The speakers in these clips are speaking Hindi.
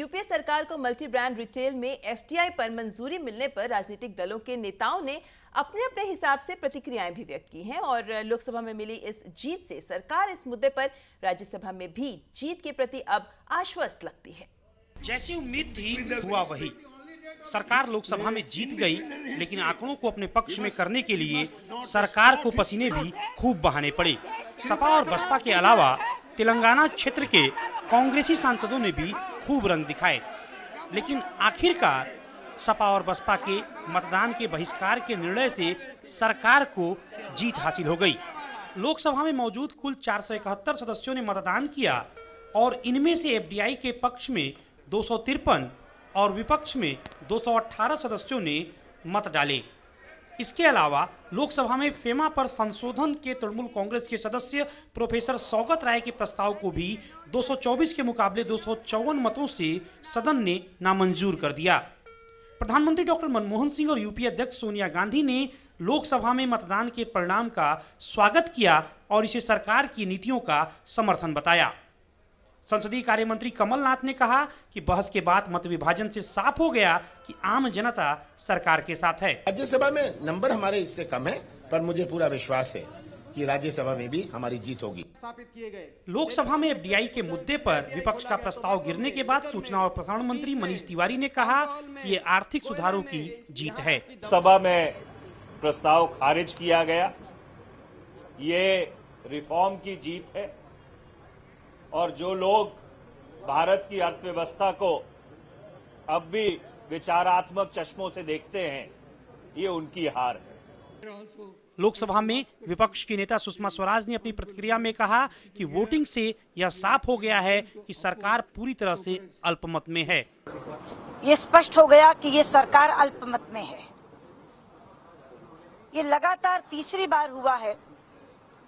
यूपीए सरकार को मल्टी ब्रांड रिटेल में एफडीआई पर मंजूरी मिलने पर राजनीतिक दलों के नेताओं ने अपने अपने हिसाब से प्रतिक्रियाएं भी व्यक्त की हैं और लोकसभा में मिली इस जीत से सरकार इस मुद्दे पर राज्यसभा में भी जीत के प्रति अब आश्वस्त लगती है। जैसी उम्मीद थी हुआ वही। सरकार लोकसभा में जीत गई, लेकिन आंकड़ों को अपने पक्ष में करने के लिए सरकार को पसीने भी खूब बहाने पड़े। सपा और बसपा के अलावा तेलंगाना क्षेत्र के कांग्रेसी सांसदों ने भी खूब रंग दिखाए, लेकिन आखिरकार सपा और बसपा के मतदान के बहिष्कार के निर्णय से सरकार को जीत हासिल हो गई। लोकसभा में मौजूद कुल 471 सदस्यों ने मतदान किया और इनमें से एफडीआई के पक्ष में 253 और विपक्ष में 218 सदस्यों ने मत डाले। इसके अलावा लोकसभा में फेमा पर संशोधन के तृणमूल कांग्रेस के सदस्य प्रोफेसर सौगत राय के प्रस्ताव को भी 224 के मुकाबले 254 मतों से सदन ने नामंजूर कर दिया। प्रधानमंत्री डॉक्टर मनमोहन सिंह और यूपीए अध्यक्ष सोनिया गांधी ने लोकसभा में मतदान के परिणाम का स्वागत किया और इसे सरकार की नीतियों का समर्थन बताया। संसदीय कार्य मंत्री कमलनाथ ने कहा कि बहस के बाद मत विभाजन से साफ हो गया कि आम जनता सरकार के साथ है। राज्यसभा में नंबर हमारे इससे कम है, पर मुझे पूरा विश्वास है कि राज्यसभा में भी हमारी जीत होगी। लोकसभा में एफडीआई के मुद्दे पर विपक्ष का प्रस्ताव गिरने के बाद सूचना और प्रसारण मंत्री मनीष तिवारी ने कहा कि ये आर्थिक सुधारों की जीत है। सभा में प्रस्ताव खारिज किया गया, ये रिफॉर्म की जीत है और जो लोग भारत की अर्थव्यवस्था को अब भी विचारात्मक चश्मों से देखते हैं, ये उनकी हार है। लोकसभा में विपक्ष की नेता सुषमा स्वराज ने अपनी प्रतिक्रिया में कहा कि वोटिंग से यह साफ हो गया है कि सरकार पूरी तरह से अल्पमत में है। ये स्पष्ट हो गया कि ये सरकार अल्पमत में है। ये लगातार तीसरी बार हुआ है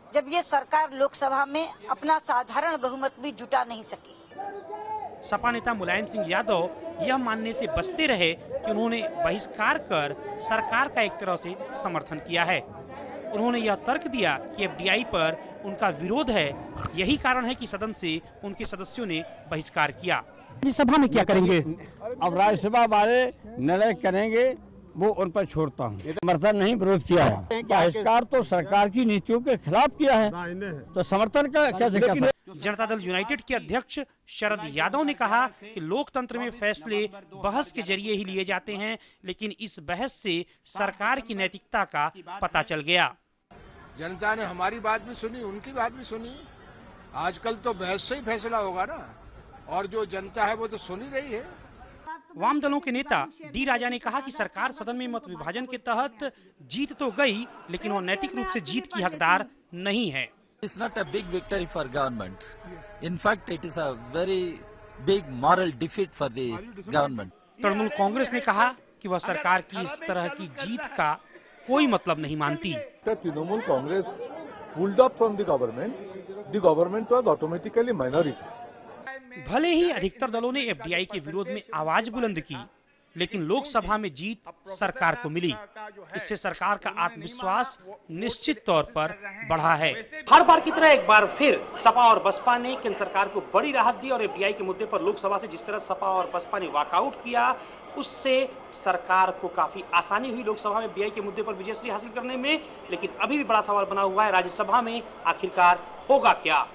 जब ये सरकार लोकसभा में अपना साधारण बहुमत भी जुटा नहीं सकी। सपा नेता मुलायम सिंह यादव यह मानने से बचते रहे कि उन्होंने बहिष्कार कर सरकार का एक तरह से समर्थन किया है। उन्होंने यह तर्क दिया कि एफडीआई पर उनका विरोध है, यही कारण है कि सदन से उनके सदस्यों ने बहिष्कार किया। राज्यसभा में क्या करेंगे? अब राज्यसभा वाले निर्णय करेंगे, वो उन पर छोड़ता हूँ। समर्थन नहीं, विरोध किया है। बहिष्कार तो सरकार की नीतियों के खिलाफ किया है, तो समर्थन का क्या दिक्कत है? जनता दल यूनाइटेड के अध्यक्ष शरद यादव ने कहा कि लोकतंत्र में फैसले बहस के जरिए ही लिए जाते हैं, लेकिन इस बहस से सरकार की नैतिकता का पता चल गया। जनता ने हमारी बात भी सुनी, उनकी बात भी सुनी। आजकल तो बहस से ही फैसला होगा ना, और जो जनता है वो तो सुन ही रही है। वाम दलों के नेता डी राजा ने कहा कि सरकार सदन में मत विभाजन के तहत जीत तो गई, लेकिन वो नैतिक रूप से जीत की हकदार नहीं है। It's not a big victory for government. In fact, it is a very big moral defeat for the government. Trinamool Congress ने कहा कि वह सरकार की इस तरह की जीत का कोई मतलब नहीं मानती। Trinamool Congress pulled up from the government was automatically minority. भले ही अधिकतर दलों ने एफडीआई के विरोध में आवाज बुलंद की, लेकिन लोकसभा में जीत सरकार को मिली। इससे सरकार का आत्मविश्वास निश्चित तौर पर बढ़ा है। हर बार की तरह एक बार फिर सपा और बसपा ने केंद्र सरकार को बड़ी राहत दी और एफडीआई के मुद्दे पर लोकसभा से जिस तरह सपा और बसपा ने वॉकआउट किया, उससे सरकार को काफी आसानी हुई लोकसभा में एफडीआई के मुद्दे पर विजयश्री हासिल करने में। लेकिन अभी भी बड़ा सवाल बना हुआ है, राज्यसभा में आखिरकार होगा क्या?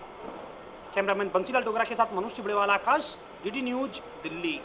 कैमरामैन बंसीलाल डोगरा के साथ मनुष्य बड़ेवाला, आकाश, डीडी न्यूज, दिल्ली।